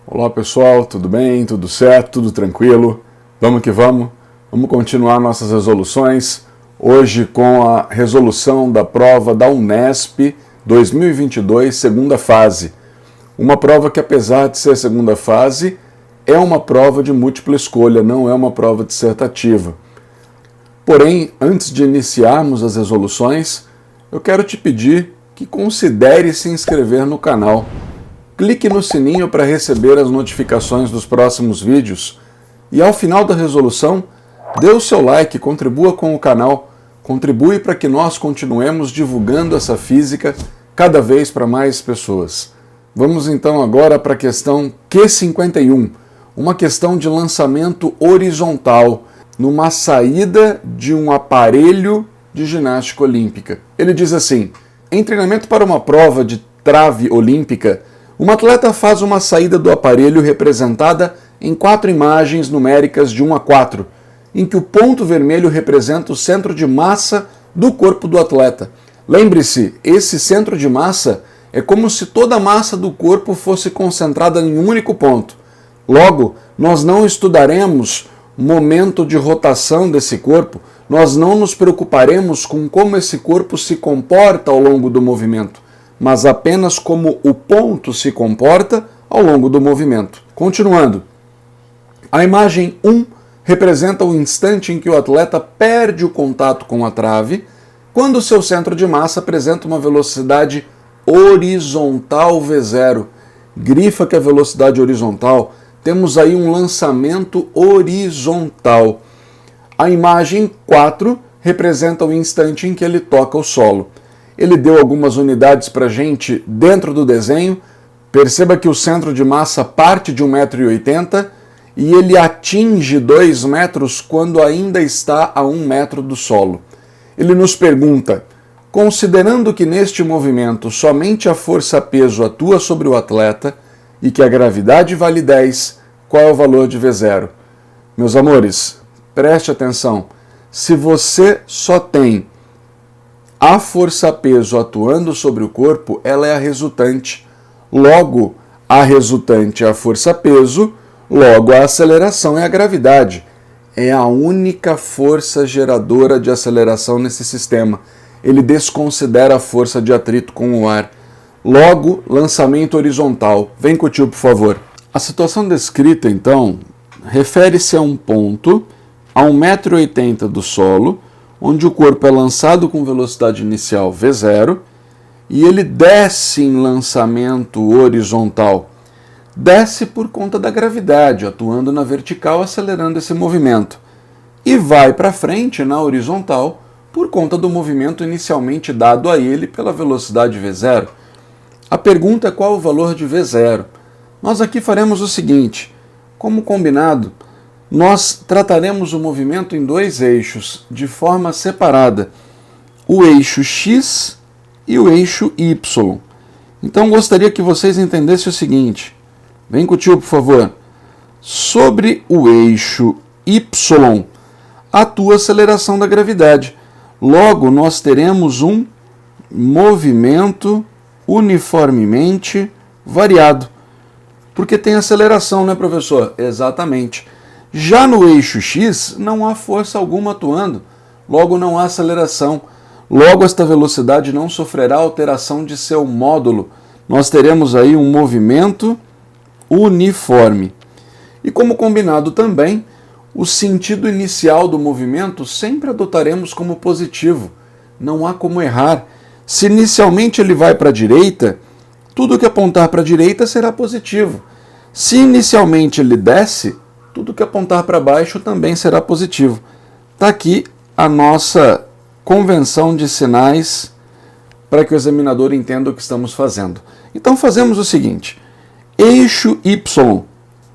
Olá pessoal, tudo bem? Tudo certo? Tudo tranquilo? Vamos que vamos? Vamos continuar nossas resoluções, hoje com a resolução da prova da Unesp 2022, segunda fase. Uma prova que, apesar de ser segunda fase, é uma prova de múltipla escolha, não é uma prova dissertativa. Porém, antes de iniciarmos as resoluções, eu quero te pedir que considere se inscrever no canal. Clique no sininho para receber as notificações dos próximos vídeos e ao final da resolução, dê o seu like, contribua com o canal, contribui para que nós continuemos divulgando essa física cada vez para mais pessoas. Vamos então agora para a questão Q51, uma questão de lançamento horizontal numa saída de um aparelho de ginástica olímpica. Ele diz assim: em treinamento para uma prova de trave olímpica, um atleta faz uma saída do aparelho representada em 4 imagens numéricas de 1 a 4, em que o ponto vermelho representa o centro de massa do corpo do atleta. Lembre-se, esse centro de massa é como se toda a massa do corpo fosse concentrada em um único ponto. Logo, nós não estudaremos o momento de rotação desse corpo, nós não nos preocuparemos com como esse corpo se comporta ao longo do movimento, mas apenas como o ponto se comporta ao longo do movimento. Continuando, a imagem 1 representa o instante em que o atleta perde o contato com a trave, quando seu centro de massa apresenta uma velocidade horizontal V0. Grifa que a velocidade horizontal, temos aí um lançamento horizontal. A imagem 4 representa o instante em que ele toca o solo. Ele deu algumas unidades para a gente dentro do desenho. Perceba que o centro de massa parte de 1,80 m e ele atinge 2 metros quando ainda está a 1 metro do solo. Ele nos pergunta: considerando que neste movimento somente a força-peso atua sobre o atleta e que a gravidade vale 10, qual é o valor de V0? Meus amores, preste atenção. Se você só tem a força-peso atuando sobre o corpo, ela é a resultante. Logo, a resultante é a força-peso, logo a aceleração é a gravidade. É a única força geradora de aceleração nesse sistema. Ele desconsidera a força de atrito com o ar. Logo, lançamento horizontal. Vem com o tio, por favor. A situação descrita, então, refere-se a um ponto a 1,80 m do solo, onde o corpo é lançado com velocidade inicial V0 e ele desce em lançamento horizontal. Desce por conta da gravidade, atuando na vertical, acelerando esse movimento. E vai para frente na horizontal por conta do movimento inicialmente dado a ele pela velocidade V0. A pergunta é qual o valor de V0. Nós aqui faremos o seguinte: como combinado, nós trataremos o movimento em 2 eixos, de forma separada, o eixo X e o eixo Y. Então gostaria que vocês entendessem o seguinte, vem com o tio, por favor. Sobre o eixo Y, atua a aceleração da gravidade. Logo, nós teremos um movimento uniformemente variado. Porque tem aceleração, né, professor? Exatamente. Já no eixo X, não há força alguma atuando, logo não há aceleração. Logo, esta velocidade não sofrerá alteração de seu módulo. Nós teremos aí um movimento uniforme. E como combinado também, o sentido inicial do movimento sempre adotaremos como positivo. Não há como errar. Se inicialmente ele vai para a direita, tudo que apontar para a direita será positivo. Se inicialmente ele desce, tudo que apontar para baixo também será positivo. Está aqui a nossa convenção de sinais para que o examinador entenda o que estamos fazendo. Então fazemos o seguinte: eixo Y.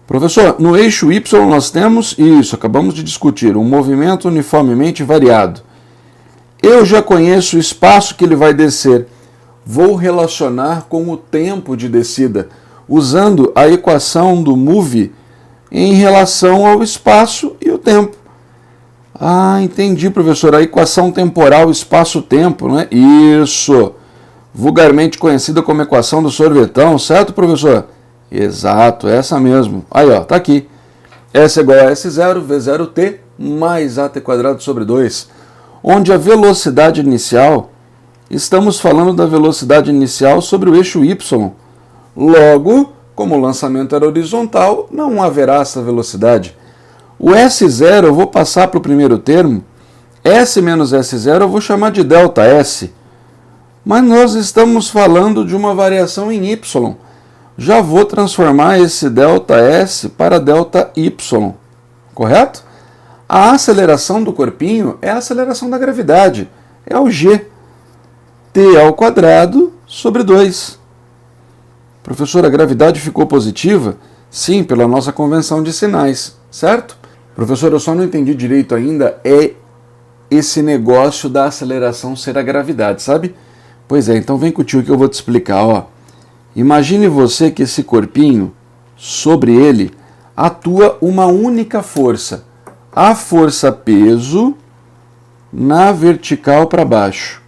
Professor, no eixo Y nós temos isso, acabamos de discutir, um movimento uniformemente variado. Eu já conheço o espaço que ele vai descer. Vou relacionar com o tempo de descida, usando a equação do move em relação ao espaço e o tempo. Ah, entendi, professor. A equação temporal espaço-tempo, né? Isso. Vulgarmente conhecida como equação do sorvetão, certo, professor? Exato, essa mesmo. Aí, ó, tá aqui. S é igual a S0 V0t mais AT² sobre 2. Onde a velocidade inicial, estamos falando da velocidade inicial sobre o eixo Y. Logo, como o lançamento era horizontal, não haverá essa velocidade. O S0 eu vou passar para o primeiro termo. S menos S0 eu vou chamar de ΔS. Mas nós estamos falando de uma variação em Y. Já vou transformar esse ΔS para ΔY, correto? A aceleração do corpinho é a aceleração da gravidade, é o g, t² sobre 2. Professor, a gravidade ficou positiva? Sim, pela nossa convenção de sinais, certo? Professor, eu só não entendi direito ainda esse negócio da aceleração ser a gravidade, sabe? Pois é, então vem com o tio que eu vou te explicar, ó. Imagine você que esse corpinho, sobre ele, atua uma única força. A força-peso na vertical para baixo.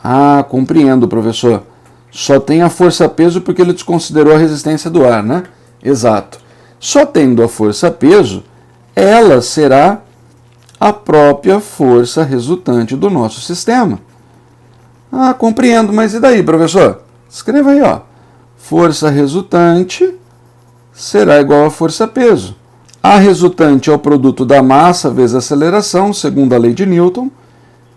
Ah, compreendo, professor. Só tem a força-peso porque ele desconsiderou a resistência do ar, né? Exato. Só tendo a força-peso, ela será a própria força resultante do nosso sistema. Ah, compreendo, mas e daí, professor? Escreva aí, ó. Força resultante será igual a força-peso. A resultante é o produto da massa vezes a aceleração, segundo a lei de Newton,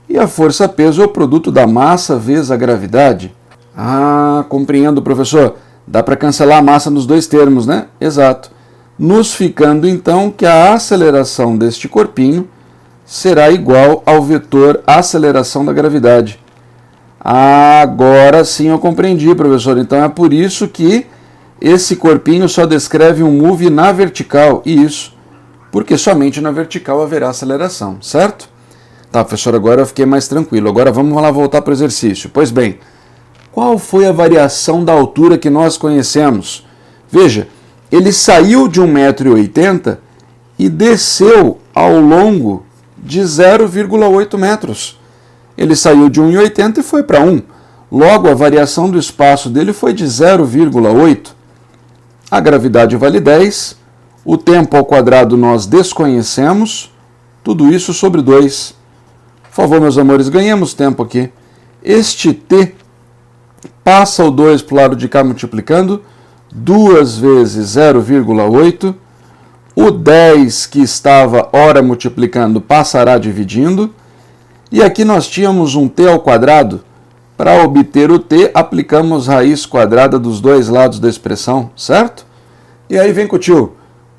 e a força-peso é o produto da massa vezes a gravidade. Ah, compreendo, professor. Dá para cancelar a massa nos dois termos, né? Exato. Nos ficando, então, que a aceleração deste corpinho será igual ao vetor aceleração da gravidade. Agora sim eu compreendi, professor. Então é por isso que esse corpinho só descreve um move na vertical. Isso, porque somente na vertical haverá aceleração, certo? Tá, professor, agora eu fiquei mais tranquilo. Agora vamos lá voltar para o exercício. Pois bem, qual foi a variação da altura que nós conhecemos? Veja, ele saiu de 1,80 m e desceu ao longo de 0,8 metros. Ele saiu de 1,80 m e foi para 1. Logo, a variação do espaço dele foi de 0,8. A gravidade vale 10. O tempo ao quadrado nós desconhecemos. Tudo isso sobre 2. Por favor, meus amores, ganhamos tempo aqui. Este t passa o 2 para o lado de cá multiplicando. 2 vezes 0,8. O 10 que estava ora multiplicando passará dividindo. E aqui nós tínhamos um t ao quadrado. Para obter o t, aplicamos raiz quadrada dos dois lados da expressão, certo? E aí vem com o tio.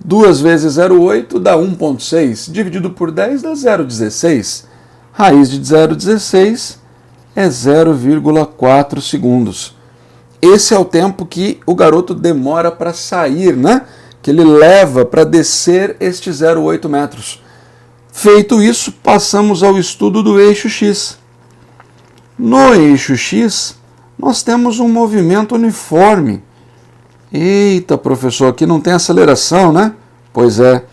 2 vezes 0,8 dá 1,6. Dividido por 10 dá 0,16. Raiz de 0,16 é 0,4 segundos. Esse é o tempo que o garoto demora para sair, né? Que ele leva para descer este 0,8 metros. Feito isso, passamos ao estudo do eixo X. No eixo X, nós temos um movimento uniforme. Eita, professor, aqui não tem aceleração, né? Pois é.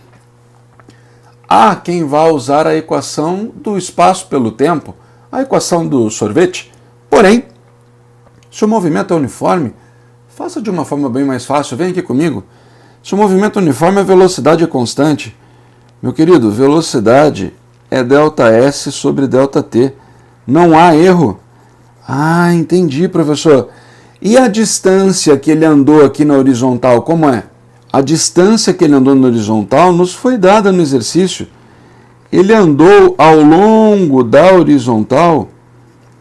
Há quem vá usar a equação do espaço pelo tempo, a equação do sorvete. Porém, se o movimento é uniforme, faça de uma forma bem mais fácil. Vem aqui comigo. Se o movimento uniforme, a velocidade é constante. Meu querido, velocidade é ΔS sobre ΔT. Não há erro. Ah, entendi, professor. E a distância que ele andou aqui na horizontal, como é? A distância que ele andou na horizontal nos foi dada no exercício. Ele andou ao longo da horizontal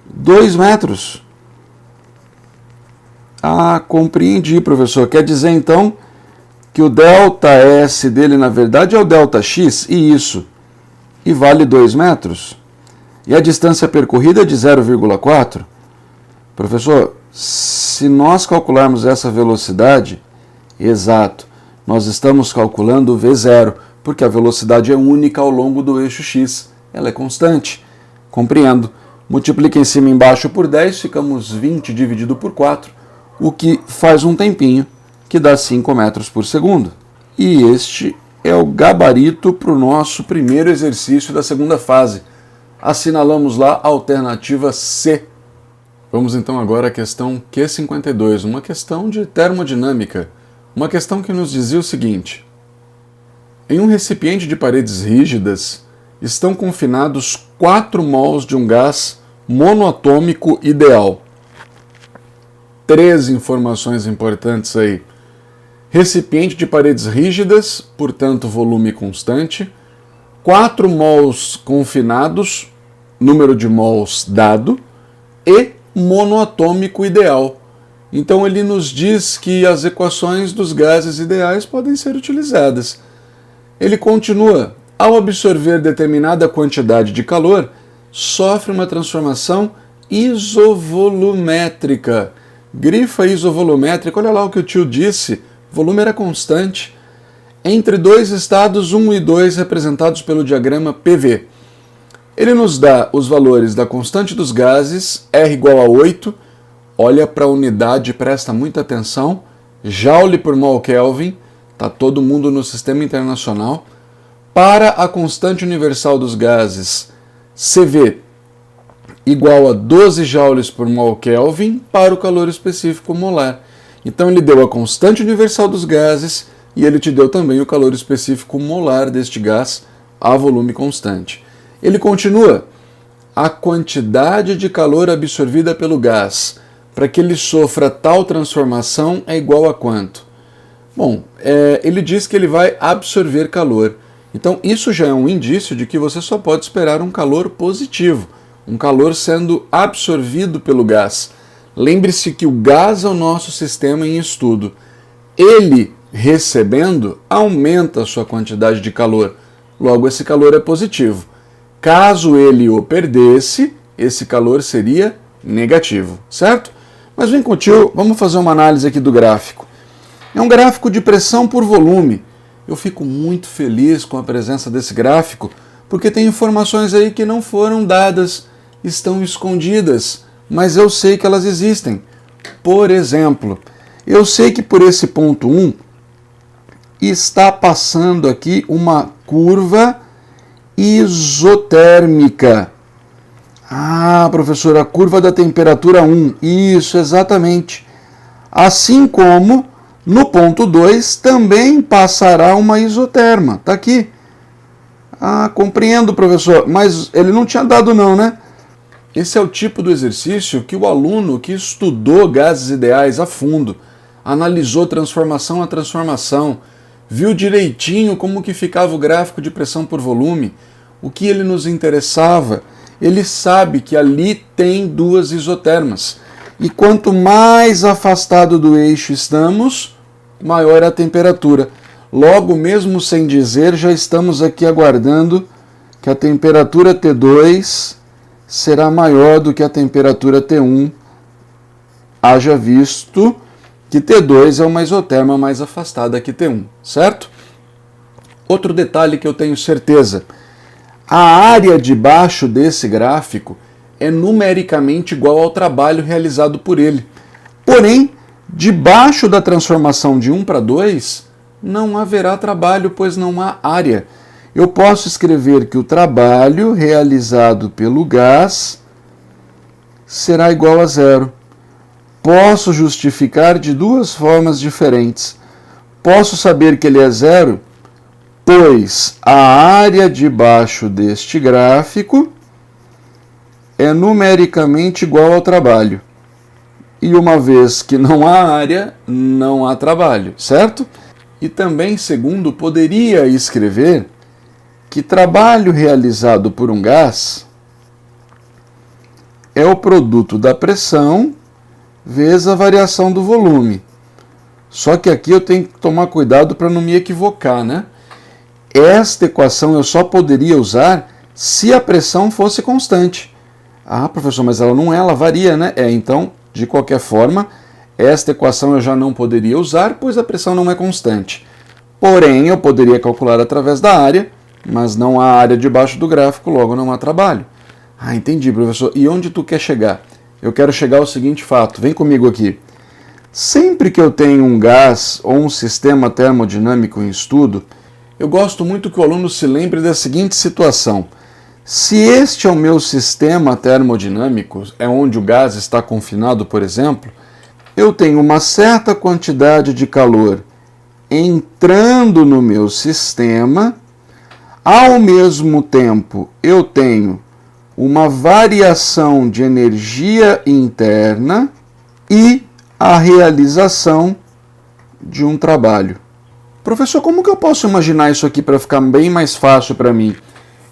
2 metros. Ah, compreendi, professor. Quer dizer, então, que o ΔS dele, na verdade, é o ΔX, e isso. E vale 2 metros. E a distância percorrida é de 0,4. Professor, se nós calcularmos essa velocidade, exato, nós estamos calculando o V0, porque a velocidade é única ao longo do eixo X. Ela é constante. Compreendo. Multiplica em cima e embaixo por 10, ficamos 20 dividido por 4, o que faz um tempinho, que dá 5 metros por segundo. E este é o gabarito para o nosso primeiro exercício da segunda fase. Assinalamos lá a alternativa C. Vamos então agora à questão Q52, uma questão de termodinâmica. uma questão que nos dizia o seguinte: em um recipiente de paredes rígidas estão confinados 4 mols de um gás monoatômico ideal. 3 informações importantes aí. Recipiente de paredes rígidas, portanto volume constante, 4 mols confinados, número de mols dado, e monoatômico ideal. Então ele nos diz que as equações dos gases ideais podem ser utilizadas. Ele continua: ao absorver determinada quantidade de calor, sofre uma transformação isovolumétrica. Grifa isovolumétrica, olha lá o que o tio disse, volume era constante, entre 2 estados 1 e 2 representados pelo diagrama PV. Ele nos dá os valores da constante dos gases, R igual a 8, olha para a unidade, presta muita atenção, Joule por mol Kelvin, está todo mundo no sistema internacional, para a constante universal dos gases, CV, igual a 12 joules por mol Kelvin para o calor específico molar. Então ele deu a constante universal dos gases e ele te deu também o calor específico molar deste gás a volume constante. Ele continua: a quantidade de calor absorvida pelo gás para que ele sofra tal transformação é igual a quanto? Bom, ele diz que ele vai absorver calor. Então isso já é um indício de que você só pode esperar um calor positivo, um calor sendo absorvido pelo gás. Lembre-se que o gás é o nosso sistema em estudo. Ele, recebendo, aumenta a sua quantidade de calor. Logo, esse calor é positivo. Caso ele o perdesse, esse calor seria negativo, certo? Mas vem com o tio, vamos fazer uma análise aqui do gráfico. É um gráfico de pressão por volume. Eu fico muito feliz com a presença desse gráfico, porque tem informações aí que não foram dadas, estão escondidas, mas eu sei que elas existem. Por exemplo, eu sei que por esse ponto 1 está passando aqui uma curva isotérmica. Ah, professor, a curva da temperatura 1. Isso, exatamente. Assim como no ponto 2 também passará uma isoterma. Está aqui. Ah, compreendo, professor, mas ele não tinha dado não, né? Esse é o tipo do exercício que o aluno que estudou gases ideais a fundo, analisou transformação a transformação, viu direitinho como que ficava o gráfico de pressão por volume, o que ele nos interessava, ele sabe que ali tem 2 isotermas. E quanto mais afastado do eixo estamos, maior a temperatura. Logo, mesmo sem dizer, já estamos aqui aguardando que a temperatura T2 será maior do que a temperatura T1, haja visto que T2 é uma isoterma mais afastada que T1, certo? Outro detalhe que eu tenho certeza: a área debaixo desse gráfico é numericamente igual ao trabalho realizado por ele. Porém, debaixo da transformação de 1 para 2, não haverá trabalho, pois não há área. Eu posso escrever que o trabalho realizado pelo gás será igual a 0. Posso justificar de 2 formas diferentes. Posso saber que ele é 0, pois a área debaixo deste gráfico é numericamente igual ao trabalho. E uma vez que não há área, não há trabalho, certo? E também, segundo, poderia escrever que trabalho realizado por um gás é o produto da pressão vezes a variação do volume. Só que aqui eu tenho que tomar cuidado para não me equivocar, né? Esta equação eu só poderia usar se a pressão fosse constante. Ah, professor, mas ela não é, ela varia, né? Então, de qualquer forma, esta equação eu já não poderia usar, pois a pressão não é constante. Porém, eu poderia calcular através da área, mas não há área debaixo do gráfico, logo não há trabalho. Ah, entendi, professor. E onde tu quer chegar? Eu quero chegar ao seguinte fato. Vem comigo aqui. Sempre que eu tenho um gás ou um sistema termodinâmico em estudo, eu gosto muito que o aluno se lembre da seguinte situação. Se este é o meu sistema termodinâmico, é onde o gás está confinado, por exemplo, eu tenho uma certa quantidade de calor entrando no meu sistema. Ao mesmo tempo, eu tenho uma variação de energia interna e a realização de um trabalho. Professor, como que eu posso imaginar isso aqui para ficar bem mais fácil para mim?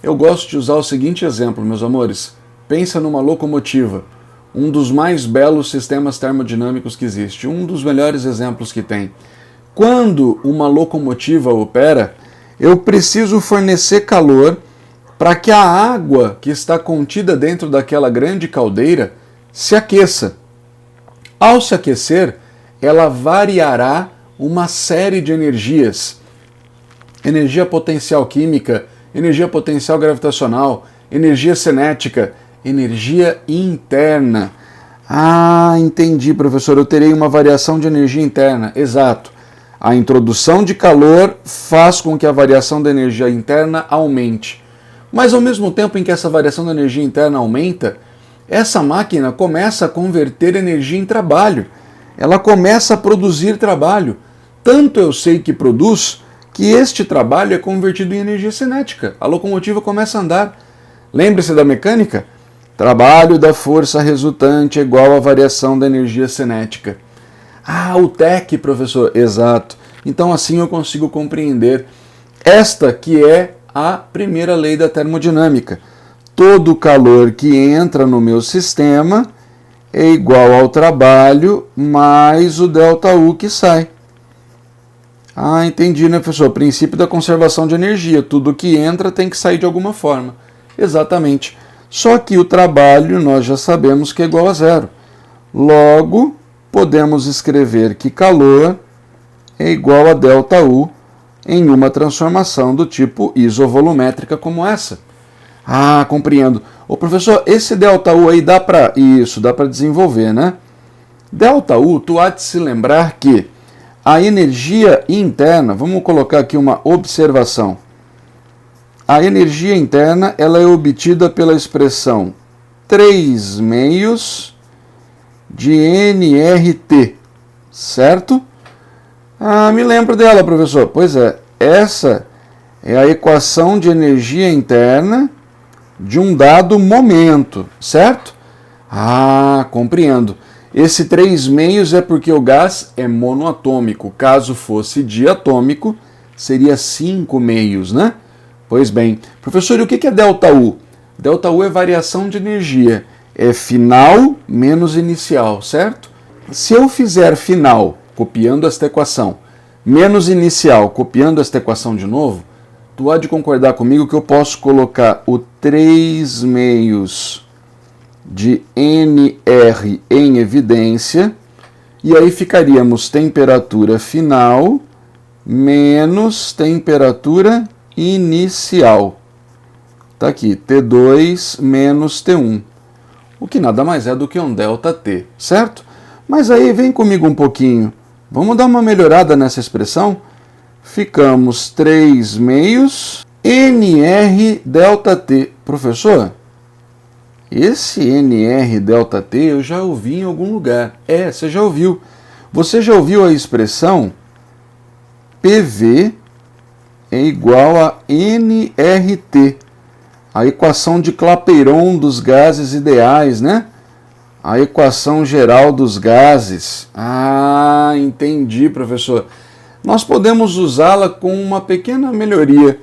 Eu gosto de usar o seguinte exemplo, meus amores. Pensa numa locomotiva, um dos mais belos sistemas termodinâmicos que existe, um dos melhores exemplos que tem. Quando uma locomotiva opera, eu preciso fornecer calor para que a água que está contida dentro daquela grande caldeira se aqueça. Ao se aquecer, ela variará uma série de energias. Energia potencial química, energia potencial gravitacional, energia cinética, energia interna. Ah, entendi, professor. Eu terei uma variação de energia interna. Exato. A introdução de calor faz com que a variação da energia interna aumente. Mas ao mesmo tempo em que essa variação da energia interna aumenta, essa máquina começa a converter energia em trabalho. Ela começa a produzir trabalho. Tanto eu sei que produz, que este trabalho é convertido em energia cinética. A locomotiva começa a andar. Lembre-se da mecânica? Trabalho da força resultante é igual à variação da energia cinética. Ah, o TEC, professor. Exato. Então assim eu consigo compreender esta que é a primeira lei da termodinâmica. Todo calor que entra no meu sistema é igual ao trabalho mais o ΔU que sai. Ah, entendi, né, professor? Princípio da conservação de energia. Tudo que entra tem que sair de alguma forma. Exatamente. Só que o trabalho nós já sabemos que é igual a zero. Logo, podemos escrever que calor é igual a ΔU em uma transformação do tipo isovolumétrica como essa. Ah, compreendo. Ô professor, esse ΔU aí dá para desenvolver, né? ΔU, tu há de se lembrar que a energia interna, vamos colocar aqui uma observação. A energia interna ela é obtida pela expressão 3 meios de nRT, certo? Ah, me lembro dela, professor. Pois é, essa é a equação de energia interna de um dado momento, certo? Ah, compreendo. Esse 3 meios é porque o gás é monoatômico. Caso fosse diatômico, seria 5 meios, né? Pois bem. Professor, e o que é ΔU? ΔU é variação de energia. É final menos inicial, certo? Se eu fizer final, copiando esta equação, menos inicial, copiando esta equação de novo, tu há de concordar comigo que eu posso colocar o 3 meios de NR em evidência, e aí ficaríamos temperatura final menos temperatura inicial. Está aqui, T2 menos T1, o que nada mais é do que um ΔT, certo? Mas aí vem comigo um pouquinho, vamos dar uma melhorada nessa expressão? Ficamos 3 meios NR ΔT. Professor, esse NR ΔT eu já ouvi em algum lugar. É, você já ouviu. Você já ouviu a expressão PV é igual a nRT, a equação de Clapeyron dos gases ideais, né? A equação geral dos gases. Ah, entendi, professor. Nós podemos usá-la com uma pequena melhoria.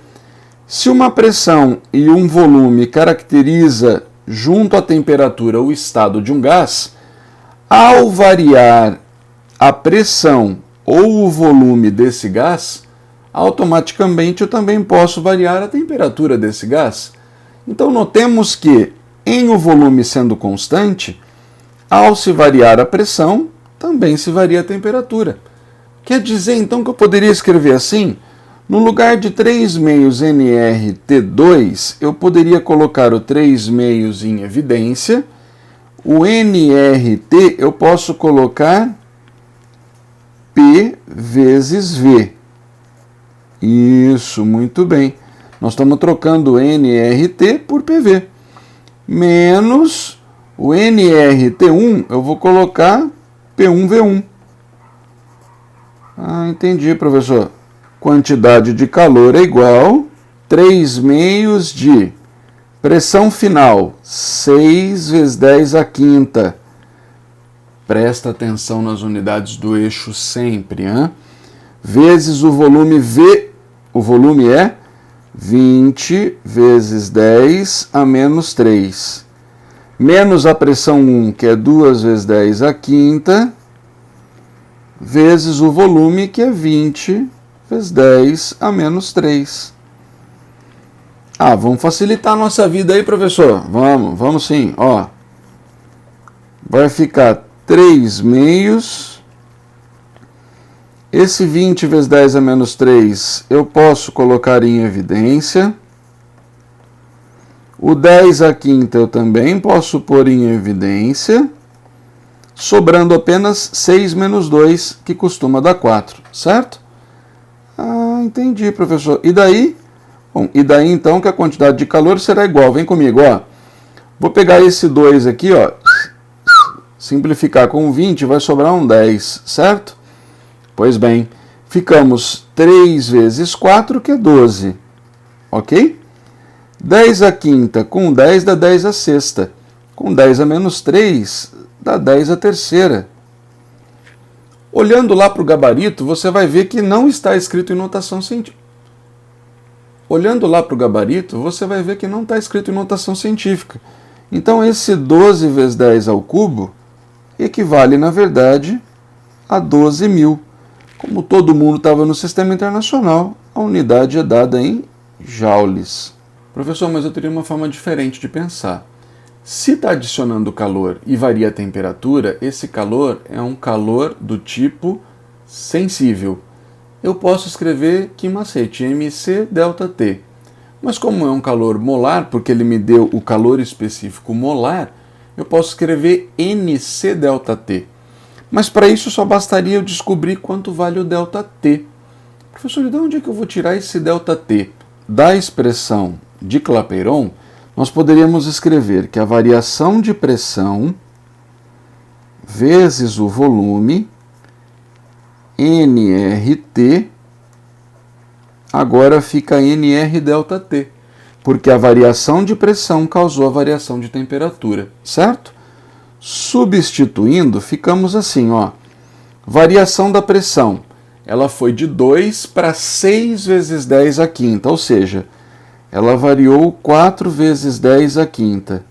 Se uma pressão e um volume caracteriza junto à temperatura o estado de um gás, ao variar a pressão ou o volume desse gás, automaticamente eu também posso variar a temperatura desse gás. Então notemos que, em o volume sendo constante, ao se variar a pressão, também se varia a temperatura. Quer dizer então que eu poderia escrever assim? No lugar de 3 meios nRT2, eu poderia colocar o 3 meios em evidência. O nRT eu posso colocar P vezes V. Isso, muito bem. Nós estamos trocando o nRT por PV. Menos o nRT1, eu vou colocar P1V1. Ah, entendi, professor. Quantidade de calor é igual 3/6 de pressão final, 6 vezes 10 à quinta. Presta atenção nas unidades do eixo sempre, hein? Vezes o volume V. O volume é 20 vezes 10 a menos 3. Menos a pressão 1, que é 2 vezes 10 à quinta, vezes o volume, que é 20 vezes 10 a menos 3. Ah, vamos facilitar a nossa vida aí, professor. Vamos sim. Ó, vai ficar 3/6. Esse 20 vezes 10 a menos 3 eu posso colocar em evidência. O 10 à quinta eu também posso pôr em evidência. Sobrando apenas 6 menos 2, que costuma dar 4, certo? Ah, entendi, professor. E daí? Bom, e daí então que a quantidade de calor será igual. Vem comigo, ó. Vou pegar esse 2 aqui, ó. Simplificar com 20, vai sobrar um 10, certo? Pois bem, ficamos 3 vezes 4, que é 12. Ok? 10 à quinta com 10 dá 10 à sexta. Com 10 a menos 3 dá 10 à terceira. Olhando lá para o gabarito, você vai ver que não está escrito em notação científica. Olhando lá para o gabarito, você vai ver que não está escrito em notação científica. Então, esse 12 vezes 10 ao cubo equivale, na verdade, a 12.000. Como todo mundo estava no sistema internacional, a unidade é dada em joules. Professor, mas eu teria uma forma diferente de pensar. Se está adicionando calor e varia a temperatura, esse calor é um calor do tipo sensível. Eu posso escrever que macete, mc ΔT. Mas como é um calor molar, porque ele me deu o calor específico molar, eu posso escrever nc ΔT. Mas para isso só bastaria eu descobrir quanto vale o ΔT. Professor, e de onde é que eu vou tirar esse ΔT? Da expressão de Clapeyron, nós poderíamos escrever que a variação de pressão vezes o volume, nRT, agora fica nRΔT, porque a variação de pressão causou a variação de temperatura, certo? Substituindo, ficamos assim, ó. Variação da pressão, ela foi de 2 para 6 vezes 10 à quinta, ou seja, ela variou 4 vezes 10 à quinta.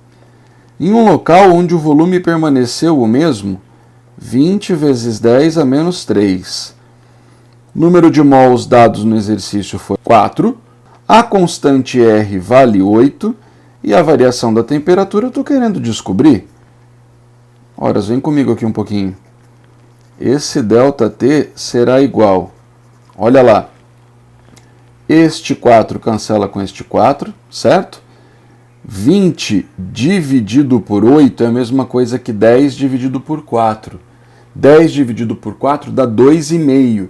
Em um local onde o volume permaneceu o mesmo, 20 vezes 10 a menos 3. Número de mols dados no exercício foi 4. A constante R vale 8. E a variação da temperatura eu estou querendo descobrir. Ora, vem comigo aqui um pouquinho. Esse ΔT será igual. Olha lá. Este 4 cancela com este 4, certo? 20 dividido por 8 é a mesma coisa que 10 dividido por 4. 10 dividido por 4 dá 2,5.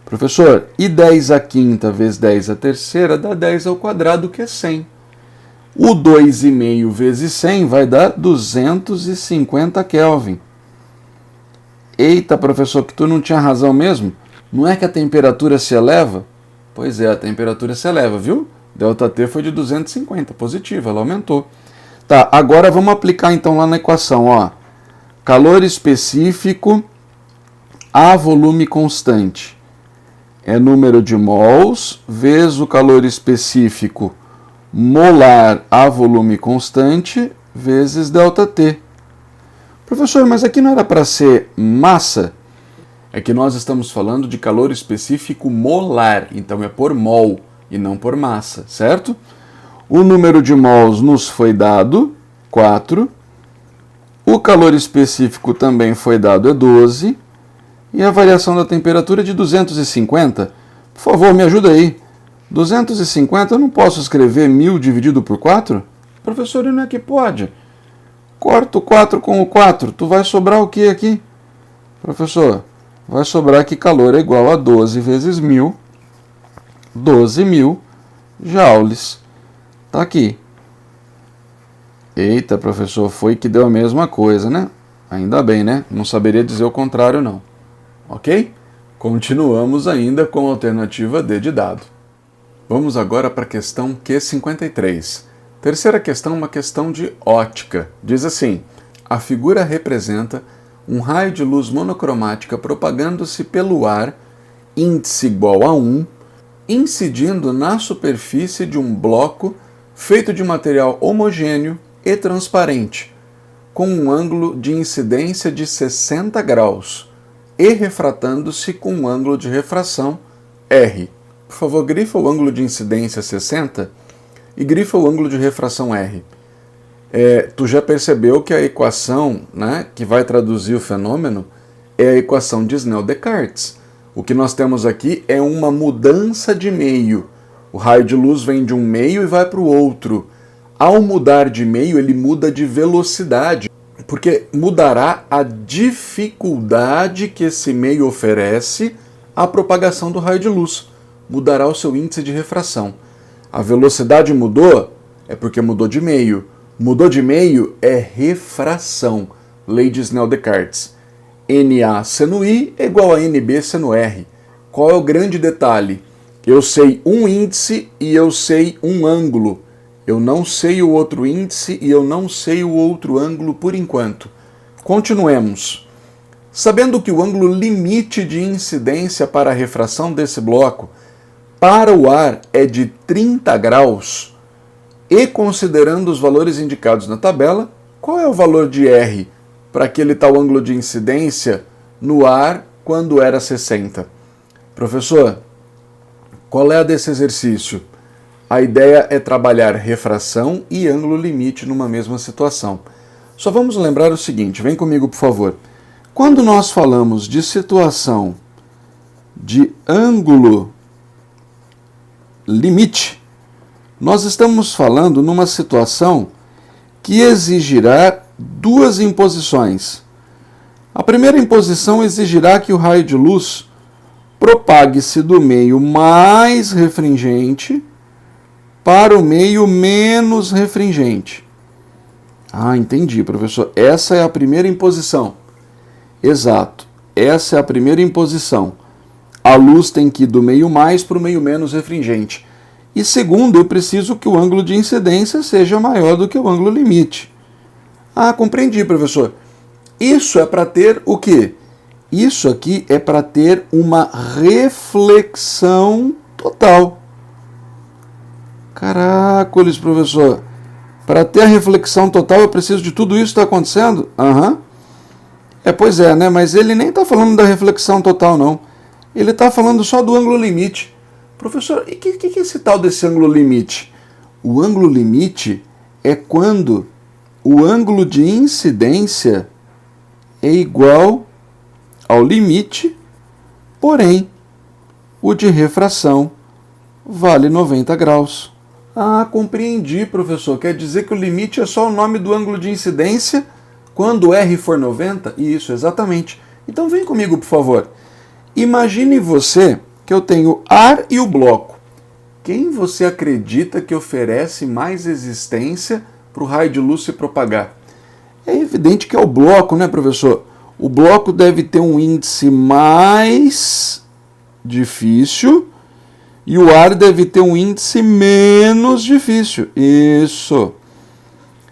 Professor, e 10 à quinta vezes 10 à terceira dá 10 ao quadrado, que é 100. O 2,5 vezes 100 vai dar 250 Kelvin. Eita, professor, que tu não tinha razão mesmo? Não é que a temperatura se eleva? Pois é, a temperatura se eleva, viu? ΔT foi de 250, positiva, ela aumentou. Tá, agora vamos aplicar então lá na equação, ó. Calor específico a volume constante é número de mols vezes o calor específico molar a volume constante vezes ΔT. Professor, mas aqui não era para ser massa? É que nós estamos falando de calor específico molar, então é por mol e não por massa, certo? O número de mols nos foi dado, 4. O calor específico também foi dado, é 12. E a variação da temperatura é de 250. Por favor, me ajuda aí. 250, eu não posso escrever 1000 dividido por 4? Professor, não é que pode. Corta o 4 com o 4, tu vai sobrar o que aqui? Professor, vai sobrar que calor é igual a 12 vezes 1000. 12.000 joules. Tá aqui. Eita, professor, foi que deu a mesma coisa, né? Ainda bem, né? Não saberia dizer o contrário, não. Ok? Continuamos ainda com a alternativa D de dado. Vamos agora para a questão Q53. Terceira questão, uma questão de ótica. Diz assim: a figura representa um raio de luz monocromática propagando-se pelo ar, índice igual a 1, incidindo na superfície de um bloco feito de material homogêneo e transparente, com um ângulo de incidência de 60 graus e refratando-se com um ângulo de refração R. Por favor, grifa o ângulo de incidência 60 e grifa o ângulo de refração R. Tu já percebeu que a equação, né, que vai traduzir o fenômeno é a equação de Snell-Descartes. O que nós temos aqui é uma mudança de meio. O raio de luz vem de um meio e vai para o outro. Ao mudar de meio, ele muda de velocidade, porque mudará a dificuldade que esse meio oferece à propagação do raio de luz. Mudará o seu índice de refração. A velocidade mudou, é porque mudou de meio. Mudou de meio é refração. Lei de Snell-Descartes. NA seno I é igual a NB seno R. Qual é o grande detalhe? Eu sei um índice e eu sei um ângulo. Eu não sei o outro índice e eu não sei o outro ângulo por enquanto. Continuemos. Sabendo que o ângulo limite de incidência para a refração desse bloco para o ar é de 30 graus, e considerando os valores indicados na tabela, qual é o valor de R para aquele tal ângulo de incidência no ar quando era 60? Professor, qual é a desse exercício? A ideia é trabalhar refração e ângulo limite numa mesma situação. Só vamos lembrar o seguinte, vem comigo por favor. Quando nós falamos de situação de ângulo limite, nós estamos falando numa situação que exigirá duas imposições. A primeira imposição exigirá que o raio de luz propague-se do meio mais refringente para o meio menos refringente. Ah, entendi, professor. Essa é a primeira imposição. Exato. Essa é a primeira imposição. A luz tem que ir do meio mais para o meio menos refringente. E segundo, eu preciso que o ângulo de incidência seja maior do que o ângulo limite. Ah, compreendi, professor. Isso é para ter o quê? Isso aqui é para ter uma reflexão total. Caracoles, professor. Para ter a reflexão total, eu preciso de tudo isso que está acontecendo? Aham. Pois é, né? Mas ele nem está falando da reflexão total, não. Ele está falando só do ângulo limite. Professor, e o que é esse tal desse ângulo limite? O ângulo limite é quando o ângulo de incidência é igual ao limite, porém, o de refração vale 90 graus. Ah, compreendi, professor. Quer dizer que o limite é só o nome do ângulo de incidência quando R for 90? Isso, exatamente. Então vem comigo, por favor. Imagine você que eu tenho ar e o bloco. Quem você acredita que oferece mais resistência para o raio de luz se propagar? É evidente que é o bloco, né, professor? O bloco deve ter um índice mais difícil e o ar deve ter um índice menos difícil. Isso.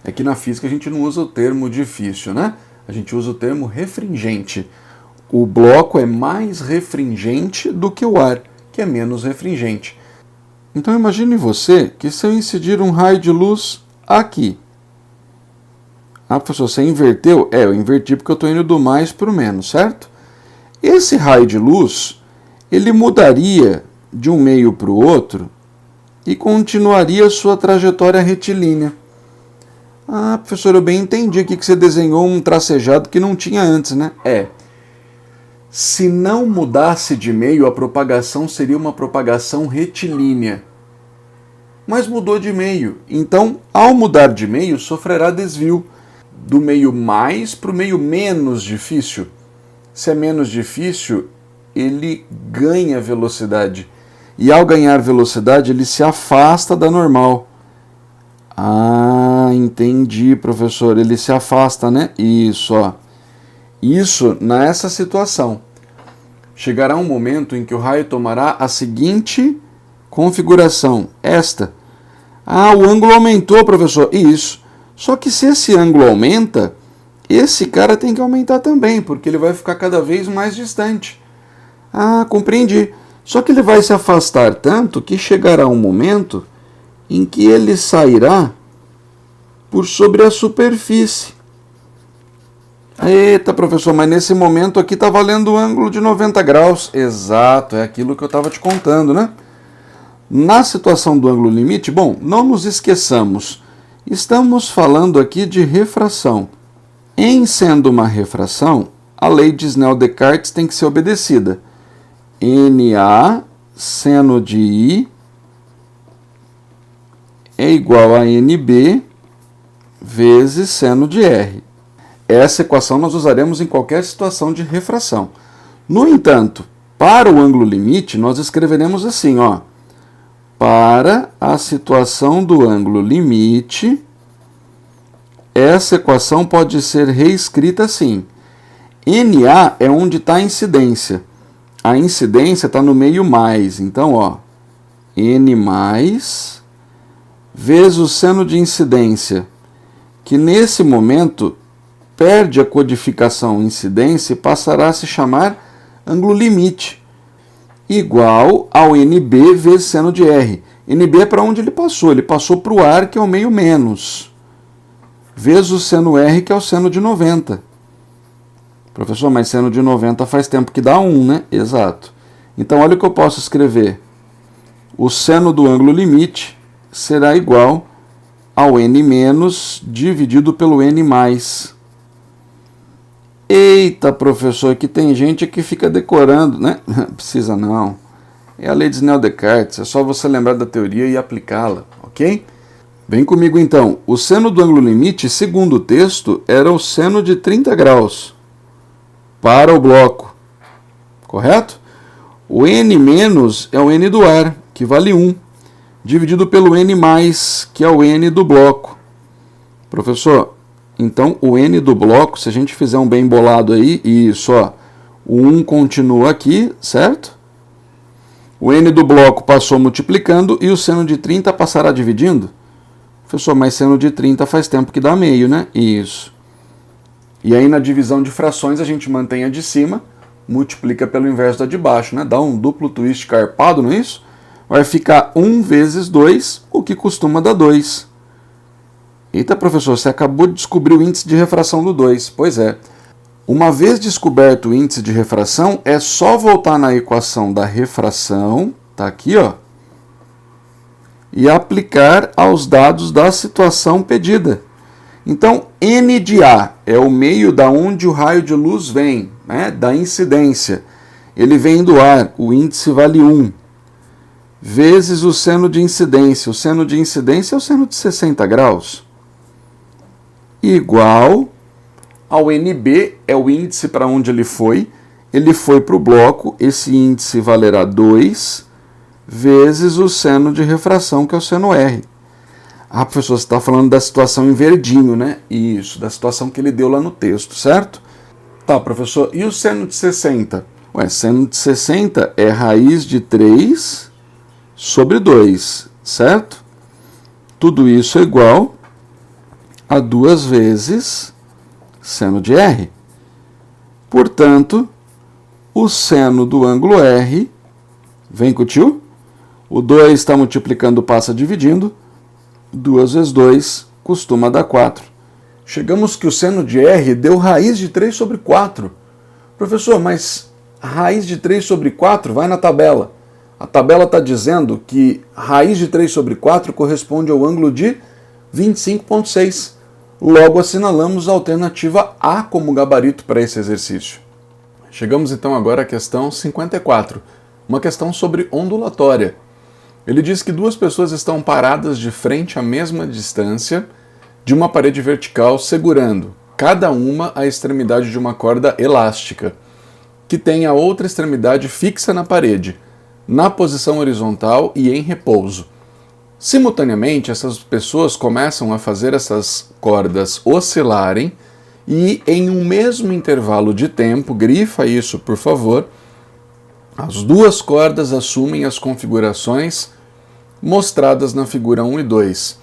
É que na física a gente não usa o termo difícil, né? A gente usa o termo refringente. O bloco é mais refringente do que o ar, que é menos refringente. Então imagine você que se eu incidir um raio de luz aqui. Ah, professor, você inverteu? Eu inverti porque eu estou indo do mais para o menos, certo? Esse raio de luz, ele mudaria de um meio para o outro e continuaria sua trajetória retilínea. Ah, professor, eu bem entendi aqui que você desenhou um tracejado que não tinha antes, né? Se não mudasse de meio, a propagação seria uma propagação retilínea. Mas mudou de meio. Então, ao mudar de meio, sofrerá desvio do meio mais para o meio menos difícil. Se é menos difícil, ele ganha velocidade. E ao ganhar velocidade, ele se afasta da normal. Ah, entendi, professor. Ele se afasta, né? Isso, ó. Isso nessa situação. chegará um momento em que o raio tomará a seguinte configuração, esta. Ah, o ângulo aumentou, professor. Isso. Só que se esse ângulo aumenta, esse cara tem que aumentar também, porque ele vai ficar cada vez mais distante. Ah, compreendi. Só que ele vai se afastar tanto que chegará um momento em que ele sairá por sobre a superfície. Eita, professor, mas nesse momento aqui está valendo o ângulo de 90 graus. Exato, é aquilo que eu estava te contando, né? Na situação do ângulo limite, bom, não nos esqueçamos, estamos falando aqui de refração. Em sendo uma refração, a lei de Snell-Descartes tem que ser obedecida. NA seno de I é igual a NB vezes seno de R. Essa equação nós usaremos em qualquer situação de refração. No entanto, para o ângulo limite, nós escreveremos assim, ó. Para a situação do ângulo limite, essa equação pode ser reescrita assim. NA é onde está a incidência. A incidência está no meio mais. Então, ó, N mais vezes o seno de incidência, que nesse momento perde a codificação incidência e passará a se chamar ângulo limite, igual ao NB vezes seno de R. NB é para onde ele passou para o ar, que é o meio menos, vezes o seno R, que é o seno de 90. Professor, mas seno de 90 faz tempo que dá 1, né? Exato. Então, olha o que eu posso escrever. O seno do ângulo limite será igual ao N menos dividido pelo N mais. Eita, professor, que tem gente que fica decorando, né? Precisa não. É a lei de Snell-Descartes, é só você lembrar da teoria e aplicá-la, ok? Vem comigo então. O seno do ângulo limite, segundo o texto, era o seno de 30 graus para o bloco, correto? O N menos é o N do ar, que vale 1, dividido pelo N mais, que é o N do bloco. Professor, então o N do bloco, se a gente fizer um bem bolado aí, isso, ó, o 1 continua aqui, certo? O N do bloco passou multiplicando e o seno de 30 passará dividindo? Professor, mas seno de 30 faz tempo que dá meio, né? Isso. E aí na divisão de frações a gente mantém a de cima, multiplica pelo inverso da de baixo, né? Dá um duplo twist carpado, não é isso? Vai ficar 1 vezes 2, o que costuma dar 2. Eita, professor, você acabou de descobrir o índice de refração do 2. Pois é. Uma vez descoberto o índice de refração, é só voltar na equação da refração, tá aqui, ó, e aplicar aos dados da situação pedida. Então, N de A é o meio da onde o raio de luz vem, né, da incidência. Ele vem do ar, o índice vale 1, vezes o seno de incidência. O seno de incidência é o seno de 60 graus. Igual ao NB, é o índice para onde ele foi para o bloco, esse índice valerá 2, vezes o seno de refração, que é o seno R. Ah, professor, você está falando da situação em verdinho, né? Isso, da situação que ele deu lá no texto, certo? Tá, professor, e o seno de 60? Ué, seno de 60 é raiz de 3 sobre 2, certo? Tudo isso é igual a 2 vezes seno de R. Portanto, o seno do ângulo R, vem com o tio, o 2 está multiplicando, passa dividindo, 2 vezes 2 costuma dar 4. Chegamos que o seno de R deu raiz de 3 sobre 4. Professor, mas raiz de 3 sobre 4 vai na tabela. A tabela está dizendo que raiz de 3 sobre 4 corresponde ao ângulo de 25,6. Logo, assinalamos a alternativa A como gabarito para esse exercício. Chegamos então agora à questão 54, uma questão sobre ondulatória. Ele diz que duas pessoas estão paradas de frente à mesma distância de uma parede vertical, segurando, cada uma, a extremidade de uma corda elástica, que tem a outra extremidade fixa na parede, na posição horizontal e em repouso. Simultaneamente, essas pessoas começam a fazer essas cordas oscilarem e, em um mesmo intervalo de tempo, grifa isso, por favor, As duas cordas assumem as configurações mostradas na figura 1 e 2.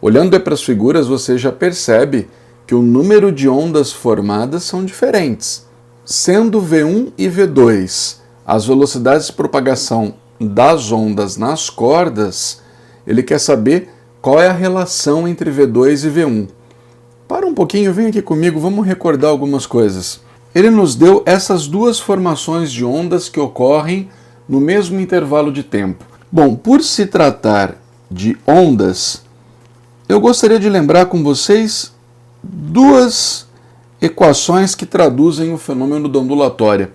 Olhando para as figuras, você já percebe que o número de ondas formadas são diferentes. Sendo V1 e V2 as velocidades de propagação das ondas nas cordas, ele quer saber qual é a relação entre V2 e V1. Para um pouquinho, vem aqui comigo, vamos recordar algumas coisas. Ele nos deu essas duas formações de ondas que ocorrem no mesmo intervalo de tempo. Bom, por se tratar de ondas, eu gostaria de lembrar com vocês duas equações que traduzem o fenômeno da ondulatória.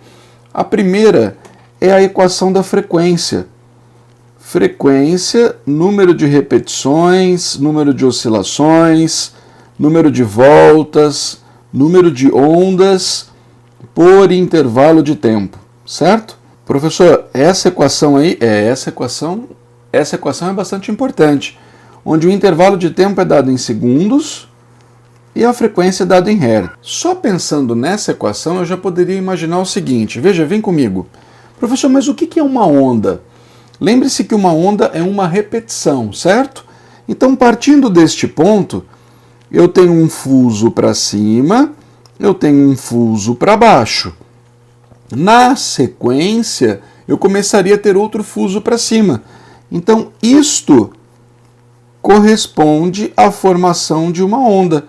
A primeira é a equação da frequência. Frequência, número de repetições, número de oscilações, número de voltas, número de ondas por intervalo de tempo, certo? Professor, essa equação é bastante importante, onde o intervalo de tempo é dado em segundos e a frequência é dada em Hz. Só pensando nessa equação eu já poderia imaginar o seguinte, veja, vem comigo. Professor, mas o que é uma onda? Lembre-se que uma onda é uma repetição, certo? Então, partindo deste ponto, eu tenho um fuso para cima, eu tenho um fuso para baixo. Na sequência, eu começaria a ter outro fuso para cima. Então, isto corresponde à formação de uma onda.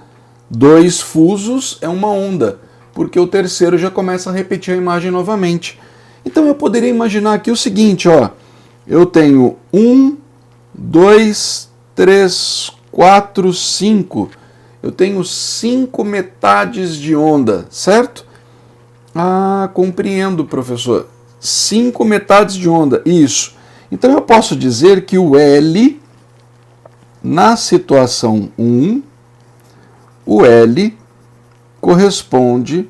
2 fusos é uma onda, porque o terceiro já começa a repetir a imagem novamente. Então, eu poderia imaginar aqui o seguinte, ó. Eu tenho 1, 2, 3, 4, 5. Eu tenho 5 metades de onda, certo? Ah, compreendo, professor. 5 metades de onda, isso. Então eu posso dizer que o L, na situação 1, o L corresponde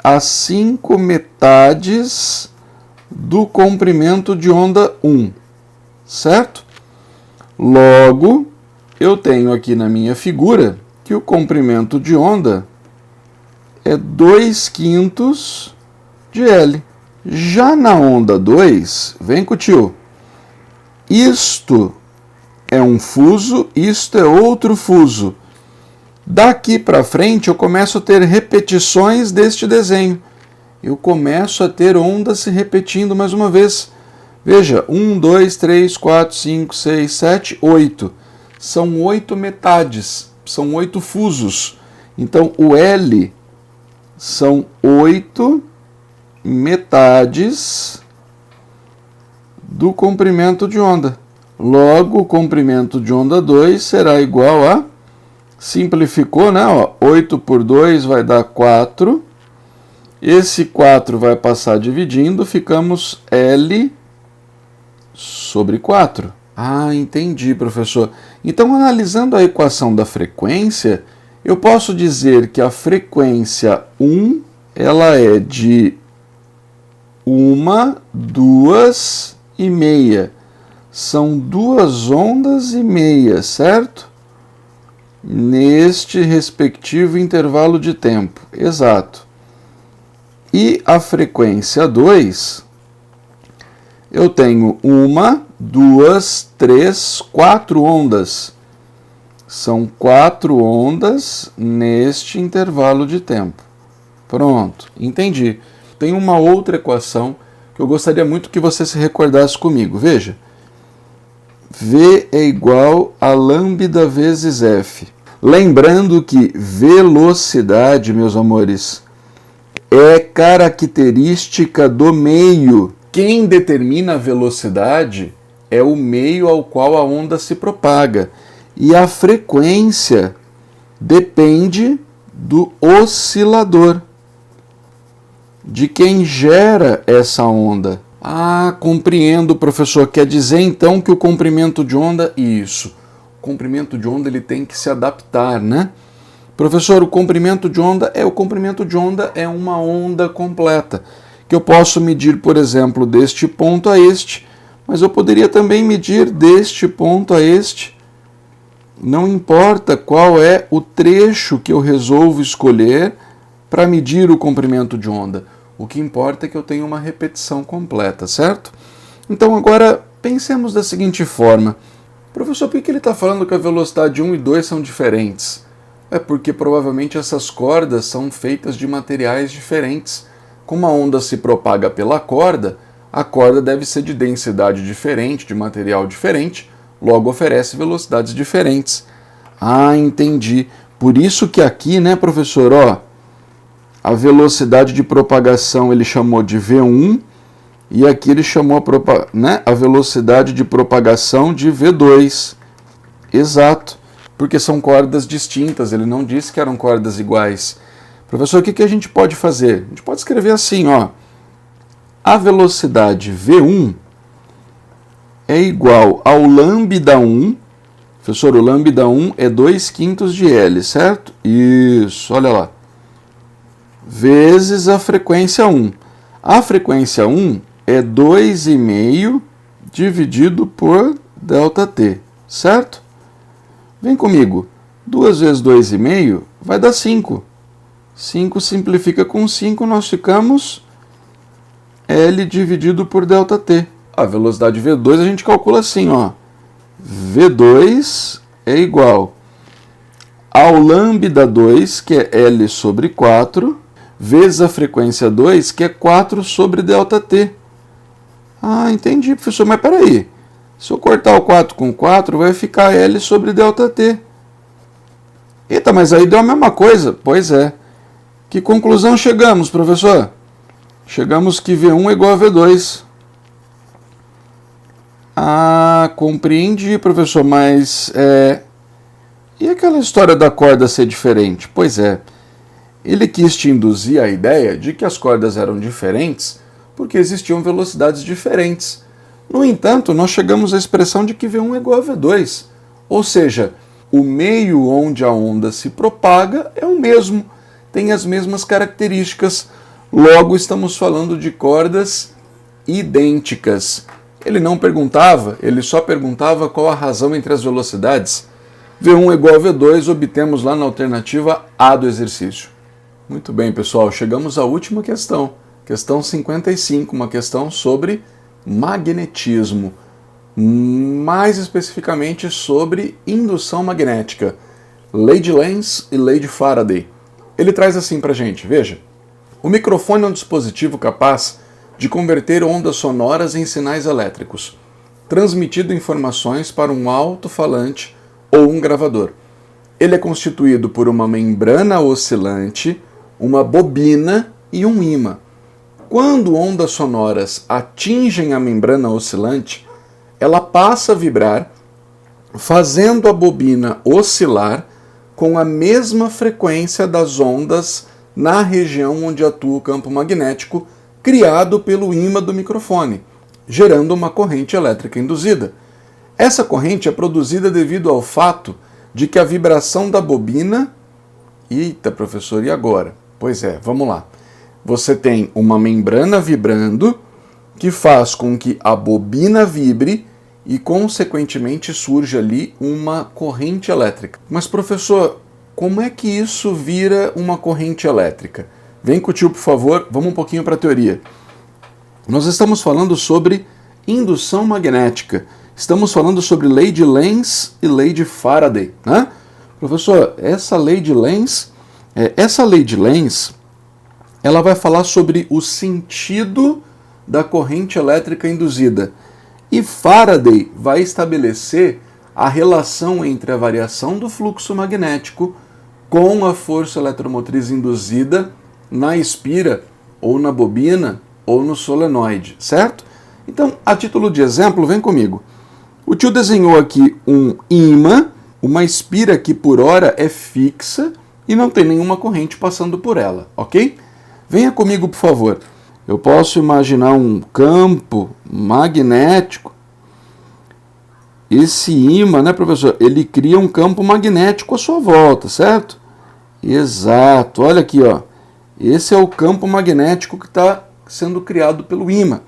a 5 metades do comprimento de onda 1, certo? Logo, eu tenho aqui na minha figura que o comprimento de onda é 2/5 de L. Já na onda 2, vem com o tio, isto é um fuso, isto é outro fuso. Daqui para frente eu começo a ter repetições deste desenho. Eu começo a ter ondas se repetindo mais uma vez. Veja, 1, 2, 3, 4, 5, 6, 7, 8. São 8 metades, são 8 fusos. Então, o L são 8 metades do comprimento de onda. Logo, o comprimento de onda 2 será igual a, simplificou, né? 8 por 2 vai dar 4. Esse 4 vai passar dividindo, ficamos L sobre 4. Ah, entendi, professor. Então, analisando a equação da frequência, eu posso dizer que a frequência 1, ela é de 1, 2 e meia. São 2 ondas e meia, certo? Neste respectivo intervalo de tempo. Exato. E a frequência 2, eu tenho 1, 2, 3, 4 ondas. São 4 ondas neste intervalo de tempo. Pronto, entendi. Tem uma outra equação que eu gostaria muito que você se recordasse comigo. Veja, V é igual a lambda vezes F. Lembrando que velocidade, meus amores, é característica do meio. Quem determina a velocidade é o meio ao qual a onda se propaga. E a frequência depende do oscilador, de quem gera essa onda. Ah, compreendo, professor. Quer dizer então que o comprimento de onda... Isso. O comprimento de onda ele tem que se adaptar, né? Professor, o comprimento de onda é uma onda completa, que eu posso medir, por exemplo, deste ponto a este, mas eu poderia também medir deste ponto a este. Não importa qual é o trecho que eu resolvo escolher para medir o comprimento de onda. O que importa é que eu tenha uma repetição completa, certo? Então agora pensemos da seguinte forma. Professor, por que ele está falando que a velocidade 1 e 2 são diferentes? É porque provavelmente essas cordas são feitas de materiais diferentes. Como a onda se propaga pela corda, a corda deve ser de densidade diferente, de material diferente, logo oferece velocidades diferentes. Ah, entendi. Por isso que aqui, né, professor, ó, a velocidade de propagação ele chamou de V1 e aqui ele chamou a velocidade de propagação de V2. Exato, porque são cordas distintas, ele não disse que eram cordas iguais. Professor, o que a gente pode fazer? A gente pode escrever assim, ó. A velocidade V1 é igual ao lambda 1. Professor, o lambda 1 é 2/5 de L, certo? Isso, olha lá. Vezes a frequência 1. A frequência 1 é 2,5 dividido por ΔT, certo? Vem comigo. 2 vezes 2,5 vai dar 5. 5 simplifica com 5, nós ficamos L dividido por ΔT. A velocidade V2 a gente calcula assim, ó. V2 é igual ao lambda 2, que é L sobre 4, vezes a frequência 2, que é 4 sobre ΔT. Ah, entendi, professor, mas peraí. Se eu cortar o 4 com 4, vai ficar L sobre ΔT. Eita, mas aí deu a mesma coisa. Pois é. Que conclusão chegamos, professor? Chegamos que V1 é igual a V2. Ah, compreendi, professor, mas e aquela história da corda ser diferente? Pois é. Ele quis te induzir a ideia de que as cordas eram diferentes porque existiam velocidades diferentes. No entanto, nós chegamos à expressão de que V1 é igual a V2. Ou seja, o meio onde a onda se propaga é o mesmo, tem as mesmas características. Logo, estamos falando de cordas idênticas. Ele não perguntava, ele só perguntava qual a razão entre as velocidades. V1 é igual a V2, obtemos lá na alternativa A do exercício. Muito bem, pessoal, chegamos à última questão. Questão 55, uma questão sobre magnetismo. Mais especificamente sobre indução magnética. Lei de Lenz e lei de Faraday. Ele traz assim pra gente, veja. O microfone é um dispositivo capaz de converter ondas sonoras em sinais elétricos, transmitindo informações para um alto-falante ou um gravador. Ele é constituído por uma membrana oscilante, uma bobina e um ímã. Quando ondas sonoras atingem a membrana oscilante, ela passa a vibrar, fazendo a bobina oscilar com a mesma frequência das ondas na região onde atua o campo magnético criado pelo ímã do microfone, gerando uma corrente elétrica induzida. Essa corrente é produzida devido ao fato de que a vibração da bobina... Eita, professor, e agora? Pois é, vamos lá. Você tem uma membrana vibrando que faz com que a bobina vibre e, consequentemente, surge ali uma corrente elétrica. Mas, professor, como é que isso vira uma corrente elétrica? Vem com o tio, por favor, vamos um pouquinho para a teoria. Nós estamos falando sobre indução magnética. Estamos falando sobre lei de Lenz e lei de Faraday, né? Professor, essa lei de Lenz, ela vai falar sobre o sentido da corrente elétrica induzida. E Faraday vai estabelecer a relação entre a variação do fluxo magnético com a força eletromotriz induzida na espira, ou na bobina, ou no solenoide, certo? Então, a título de exemplo, vem comigo. O tio desenhou aqui um ímã, uma espira que por hora é fixa e não tem nenhuma corrente passando por ela, ok? Venha comigo, por favor. Eu posso imaginar um campo magnético. Esse ímã, né, professor? Ele cria um campo magnético à sua volta, certo? Exato. Olha aqui, ó. Esse é o campo magnético que está sendo criado pelo ímã.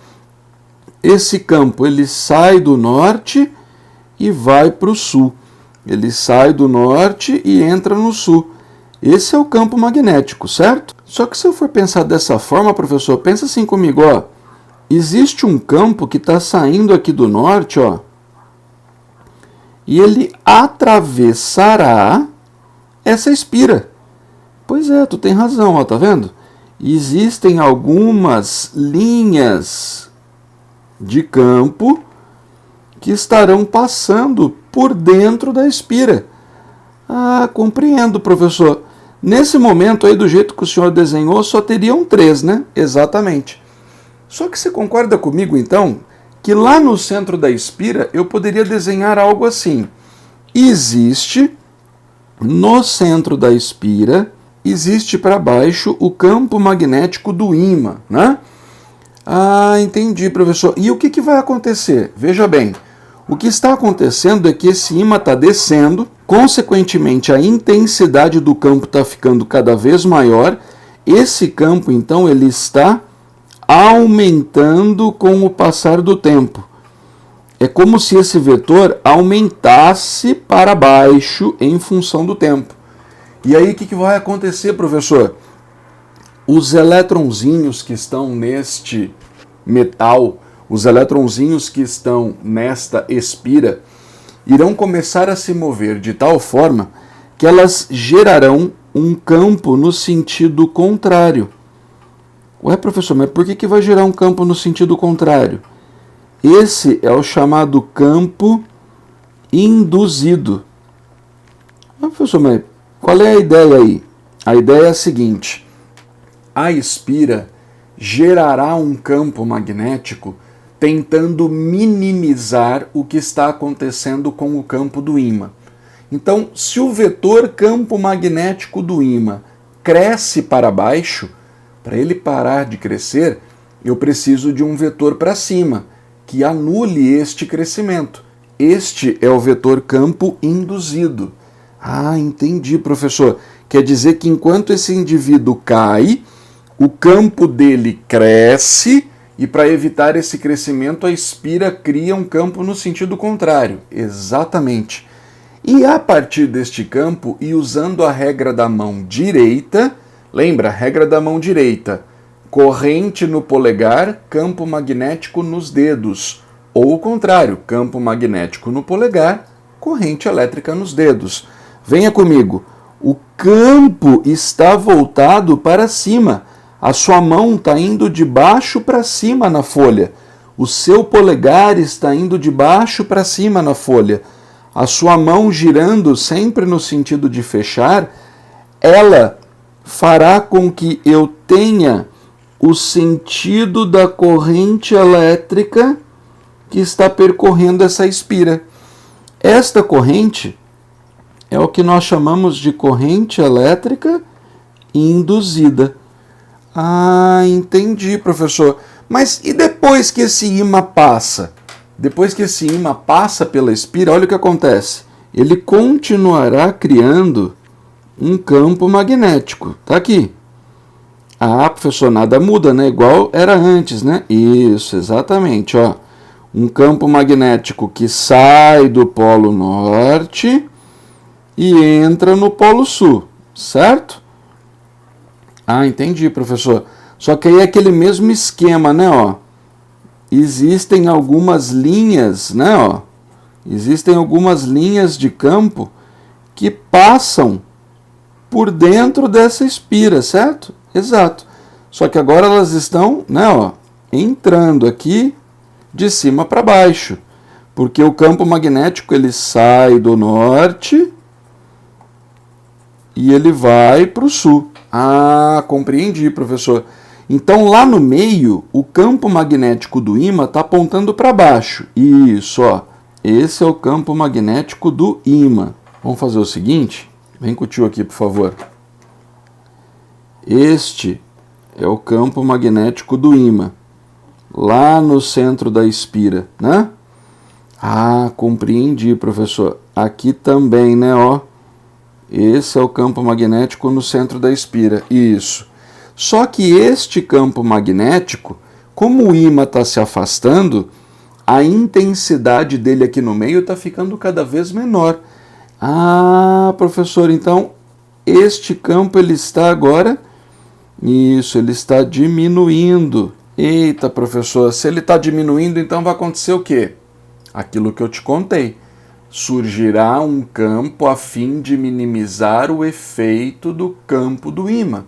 Esse campo, ele sai do norte e vai para o sul. Ele sai do norte e entra no sul. Esse é o campo magnético, certo? Só que se eu for pensar dessa forma, professor, pensa assim comigo, ó. Existe um campo que está saindo aqui do norte, ó, e ele atravessará essa espira. Pois é, tu tem razão, ó, tá vendo? Existem algumas linhas de campo que estarão passando por dentro da espira. Ah, compreendo, professor. Nesse momento aí, do jeito que o senhor desenhou, só teriam 3, né? Exatamente. Só que você concorda comigo, então, que lá no centro da espira eu poderia desenhar algo assim. Existe, no centro da espira, existe para baixo o campo magnético do ímã, né? Ah, entendi, professor. E o que vai acontecer? Veja bem, o que está acontecendo é que esse ímã está descendo, consequentemente a intensidade do campo está ficando cada vez maior. Esse campo, então, ele está aumentando com o passar do tempo. É como se esse vetor aumentasse para baixo em função do tempo. E aí o que vai acontecer, professor? Os eletronzinhos que estão neste metal, os eletronzinhos que estão nesta espira, irão começar a se mover de tal forma que elas gerarão um campo no sentido contrário. Ué, professor, mas por que vai gerar um campo no sentido contrário? Esse é o chamado campo induzido. Mas, professor, mas qual é a ideia aí? A ideia é a seguinte: a espira gerará um campo magnético tentando minimizar o que está acontecendo com o campo do ímã. Então, se o vetor campo magnético do ímã cresce para baixo, para ele parar de crescer, eu preciso de um vetor para cima, que anule este crescimento. Este é o vetor campo induzido. Ah, entendi, professor. Quer dizer que enquanto esse indivíduo cai, o campo dele cresce e para evitar esse crescimento a espira cria um campo no sentido contrário. Exatamente. E a partir deste campo e usando a regra da mão direita, lembra, regra da mão direita, corrente no polegar, campo magnético nos dedos. Ou o contrário, campo magnético no polegar, corrente elétrica nos dedos. Venha comigo. O campo está voltado para cima. A sua mão está indo de baixo para cima na folha. O seu polegar está indo de baixo para cima na folha. A sua mão girando sempre no sentido de fechar, ela fará com que eu tenha o sentido da corrente elétrica que está percorrendo essa espira. Esta corrente é o que nós chamamos de corrente elétrica induzida. Ah, entendi, professor. Mas e depois que esse ímã passa? Depois que esse ímã passa pela espira, olha o que acontece. Ele continuará criando um campo magnético. Tá aqui. Ah, professor, nada muda, né? Igual era antes, né? Isso, exatamente, ó. Um campo magnético que sai do polo norte e entra no polo sul, certo? Ah, entendi, professor. Só que aí é aquele mesmo esquema, né, ó. Existem algumas linhas, né, ó. Existem algumas linhas de campo que passam por dentro dessa espira, certo? Exato. Só que agora elas estão, né, ó, entrando aqui de cima para baixo, porque o campo magnético ele sai do norte e ele vai para o sul. Ah, compreendi, professor. Então lá no meio, o campo magnético do ímã está apontando para baixo. Isso, ó. Esse é o campo magnético do ímã. Vamos fazer o seguinte? Vem com o tio aqui, por favor. Este é o campo magnético do ímã, lá no centro da espira, né? Ah, compreendi, professor. Aqui também, né, ó. Esse é o campo magnético no centro da espira. Isso. Só que este campo magnético, como o ímã está se afastando, a intensidade dele aqui no meio está ficando cada vez menor. Ah, professor, então este campo ele está agora Isso, ele está diminuindo. Eita, professor, se ele está diminuindo, então vai acontecer o quê? Aquilo que eu te contei. Surgirá um campo a fim de minimizar o efeito do campo do ímã.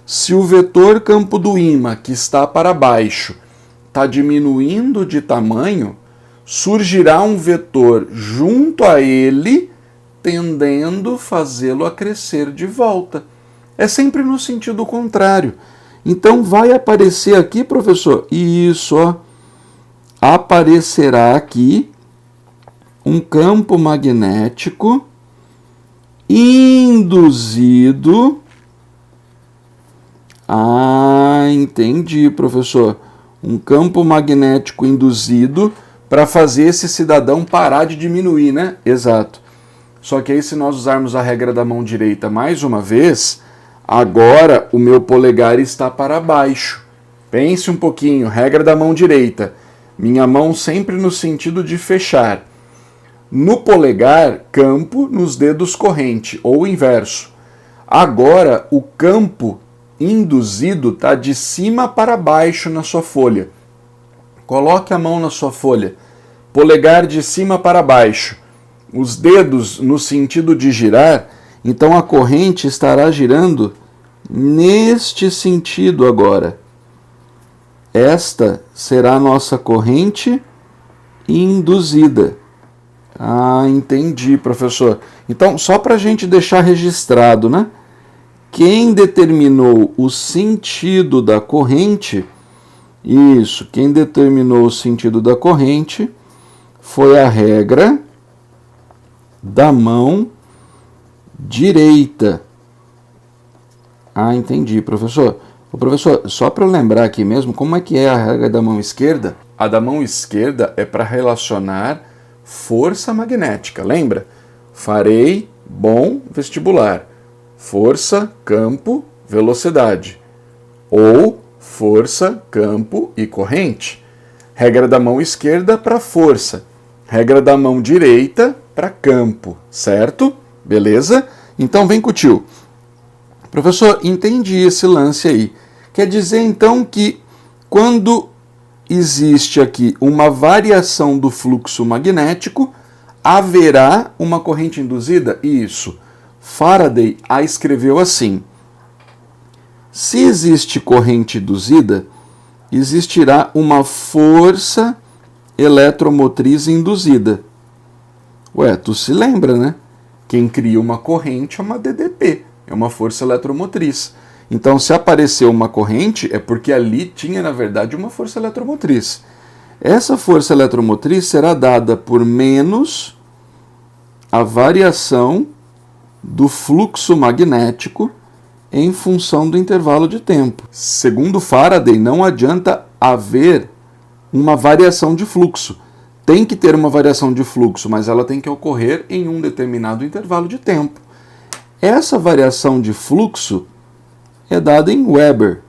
Se o vetor campo do ímã, que está para baixo, está diminuindo de tamanho, surgirá um vetor junto a ele, tendendo a fazê-lo a crescer de volta. É sempre no sentido contrário. Então vai aparecer aqui, professor, isso, ó, aparecerá aqui um campo magnético induzido. Ah, entendi, professor. Um campo magnético induzido para fazer esse cidadão parar de diminuir, né? Exato. Só que aí, se nós usarmos a regra da mão direita mais uma vez, agora o meu polegar está para baixo. Pense um pouquinho, regra da mão direita. Minha mão sempre no sentido de fechar. No polegar, campo, nos dedos corrente, ou inverso. Agora, o campo induzido está de cima para baixo na sua folha. Coloque a mão na sua folha. Polegar de cima para baixo. Os dedos no sentido de girar, então a corrente estará girando neste sentido agora. Esta será a nossa corrente induzida. Ah, entendi, professor. Então, só para a gente deixar registrado, né? Quem determinou o sentido da corrente, isso, quem determinou o sentido da corrente foi a regra da mão direita. Ah, entendi, professor. Ô, professor, só para eu lembrar aqui mesmo, como é que é a regra da mão esquerda? A da mão esquerda é para relacionar força magnética, lembra? Farei bom vestibular. Força, campo, velocidade. Ou força, campo e corrente. Regra da mão esquerda para força. Regra da mão direita para campo, certo? Beleza? Então vem com o tio. Professor, entendi esse lance aí. Quer dizer então que quando existe aqui uma variação do fluxo magnético, haverá uma corrente induzida? Isso. Faraday a escreveu assim: se existe corrente induzida, existirá uma força eletromotriz induzida. Ué, tu se lembra, né? Quem cria uma corrente é uma DDP, é uma força eletromotriz. Então, se apareceu uma corrente, é porque ali tinha, na verdade, uma força eletromotriz. Essa força eletromotriz será dada por menos a variação do fluxo magnético em função do intervalo de tempo. Segundo Faraday, não adianta haver uma variação de fluxo. Tem que ter uma variação de fluxo, mas ela tem que ocorrer em um determinado intervalo de tempo. Essa variação de fluxo é dada em Weber.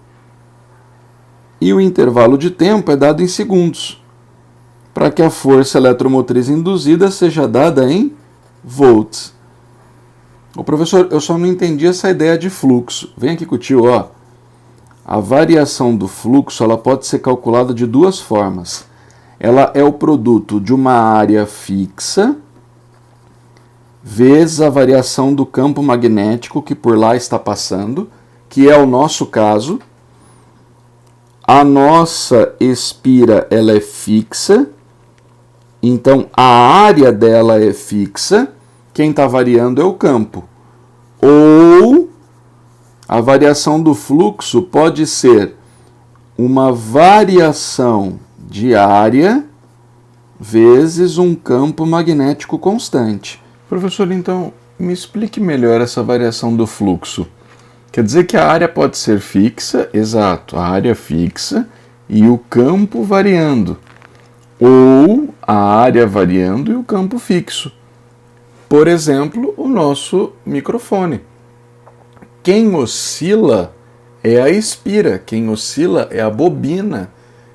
E o intervalo de tempo é dado em segundos, para que a força eletromotriz induzida seja dada em volts. Ô professor, eu só não entendi essa ideia de fluxo. Vem aqui com o tio, ó. A variação do fluxo ela pode ser calculada de duas formas. Ela é o produto de uma área fixa vezes a variação do campo magnético que por lá está passando, que é o nosso caso. A nossa espira ela é fixa, então a área dela é fixa, quem está variando é o campo. Ou a variação do fluxo pode ser uma variação de área vezes um campo magnético constante. Professor, então, me explique melhor essa variação do fluxo. Quer dizer que a área pode ser fixa, exato, a área fixa e o campo variando. Ou a área variando e o campo fixo. Por exemplo, o nosso microfone. Quem oscila é a espira, quem oscila é a bobina.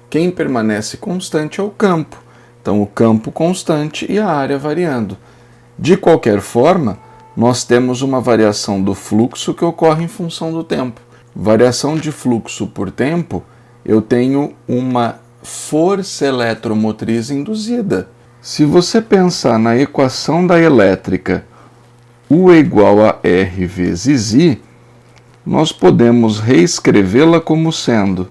Quem permanece constante é o campo. Então, o campo constante e a área variando. De qualquer forma, nós temos uma variação do fluxo que ocorre em função do tempo. variação de fluxo por tempo, eu tenho uma força eletromotriz induzida. Se você pensar na equação da elétrica, U é igual a R vezes I, nós podemos reescrevê-la como sendo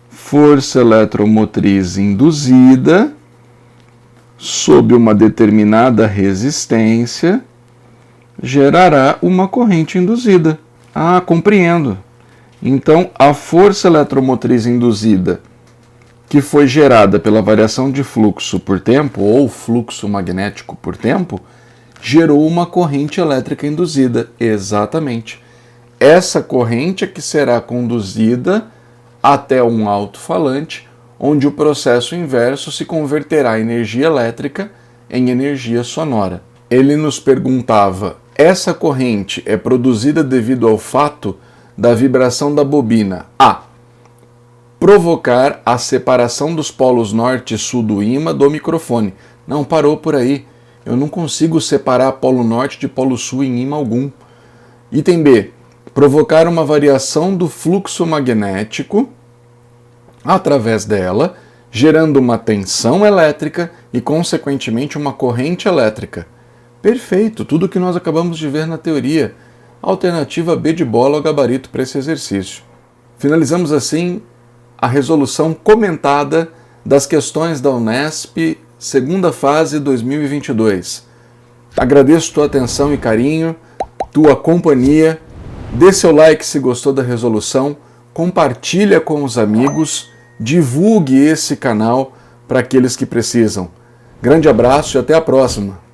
força eletromotriz induzida sob uma determinada resistência gerará uma corrente induzida. Ah, compreendo. Então, a força eletromotriz induzida que foi gerada pela variação de fluxo por tempo, ou fluxo magnético por tempo, gerou uma corrente elétrica induzida. Exatamente. Essa corrente é que será conduzida até um alto-falante, onde o processo inverso se converterá a energia elétrica em energia sonora. Ele nos perguntava, essa corrente é produzida devido ao fato da vibração da bobina A. Provocar a separação dos polos norte e sul do ímã do microfone. Não parou por aí. Eu não consigo separar polo norte de polo sul em ímã algum. Item B. Provocar uma variação do fluxo magnético através dela, gerando uma tensão elétrica e, consequentemente, uma corrente elétrica. Perfeito, tudo o que nós acabamos de ver na teoria. Alternativa B de bola ao gabarito para esse exercício. Finalizamos assim a resolução comentada das questões da Unesp, segunda fase 2022. Agradeço tua atenção e carinho, tua companhia. Dê seu like se gostou da resolução, compartilha com os amigos, divulgue esse canal para aqueles que precisam. Grande abraço e até a próxima!